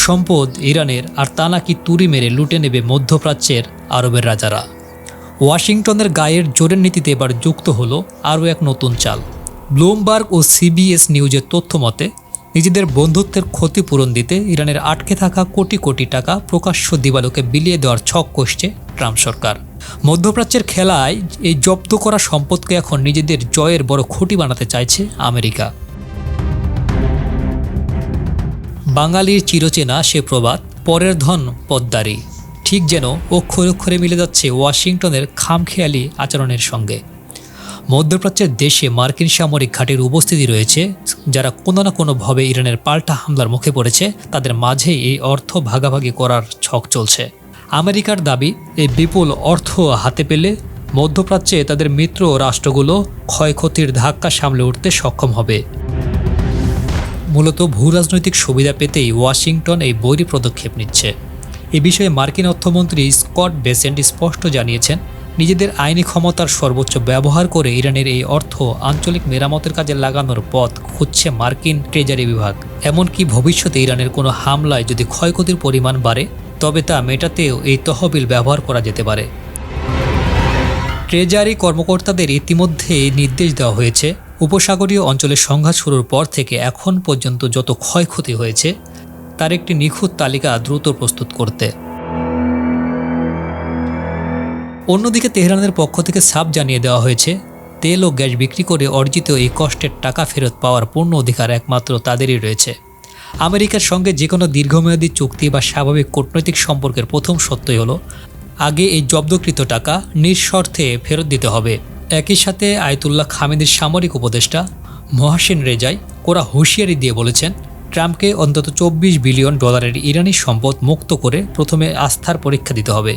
সম্পদ ইরানের, আর তা নাকি তুড়ি মেরে লুটে নেবে মধ্যপ্রাচ্যের আরবের রাজারা। ওয়াশিংটনের গায়ের জোরের নীতিতে এবার যুক্ত হলো আরও এক নতুন চাল। ব্লুমবার্গ ও সিবিএস নিউজের তথ্য মতে নিজেদের বন্ধুত্বের ক্ষতিপূরণ দিতে ইরানের আটকে থাকা কোটি কোটি টাকা প্রকাশ্য দিবালোকে বিলিয়ে দেওয়ার ছক কষছে ট্রাম্প সরকার। মধ্যপ্রাচ্যের খেলায় এই জব্দ করা সম্পদকে এখন নিজেদের জয়ের বড় খুঁটি বানাতে চাইছে আমেরিকা। বাঙালির চিরচেনা সে প্রবাদ, পরের ধন পদ্মারি, ঠিক যেন অক্ষরে অক্ষরে মিলে যাচ্ছে ওয়াশিংটনের খামখেয়ালি আচরণের সঙ্গে। মধ্যপ্রাচ্যের দেশে মার্কিন সামরিক ঘাঁটির উপস্থিতি রয়েছে, যারা কোনো না কোনোভাবে ইরানের পাল্টা হামলার মুখে পড়েছে। তাদের মাঝেই এই অর্থ ভাগাভাগি করার ছক চলছে। আমেরিকার দাবি, এই বিপুল অর্থ হাতে পেলে মধ্যপ্রাচ্যে তাদের মিত্র রাষ্ট্রগুলো ক্ষয়ক্ষতির ধাক্কা সামলে উঠতে সক্ষম হবে। মূলত ভূরাজনৈতিক সুবিধা পেতেই ওয়াশিংটন এই বৈরী পদক্ষেপ নিচ্ছে। এ বিষয়ে মার্কিন অর্থমন্ত্রী স্কট বেসেন্ট স্পষ্ট জানিয়েছেন, নিজেদের আইনি ক্ষমতার সর্বোচ্চ ব্যবহার করে ইরানের এই অর্থ আঞ্চলিক মেরামতের কাজে লাগানোর পথ খুঁজছে মার্কিন ট্রেজারি বিভাগ। এমনকি ভবিষ্যতে ইরানের কোনো হামলায় যদি ক্ষয়ক্ষতির পরিমাণ বাড়ে, তবে তা মেটাতেও এই তহবিল ব্যবহার করা যেতে পারে। ট্রেজারি কর্মকর্তাদের ইতিমধ্যে নির্দেশ দেওয়া হয়েছে, উপসাগরীয় অঞ্চলে সংঘাত শুরুর পর থেকে এখন পর্যন্ত যত ক্ষয়ক্ষতি হয়েছে তার একটি নিখুঁত তালিকা দ্রুত প্রস্তুত করতে। অন্যদিকে তেহরানের পক্ষ থেকে সাফ জানিয়ে দেওয়া হয়েছে, তেল ও গ্যাস বিক্রি করে অর্জিত এই কষ্টের টাকা ফেরত পাওয়ার পূর্ণ অধিকার একমাত্র তাদেরই রয়েছে। আমেরিকার সঙ্গে যে কোনো দীর্ঘমেয়াদী চুক্তি বা স্বাভাবিক কূটনৈতিক সম্পর্কের প্রথম সত্যই হলো আগে এই জব্দকৃত টাকা নিঃশর্তে ফেরত দিতে হবে। একই সাথে আয়াতুল্লাহ খামেনির সামরিক উপদেষ্টা মোহাসেন রেজাই কড়া হুঁশিয়ারি দিয়ে বলেছেন, ট্রাম্পকে অন্তত $24 বিলিয়ন ইরানি সম্পদ মুক্ত করে প্রথমে আস্থার পরীক্ষা দিতে হবে।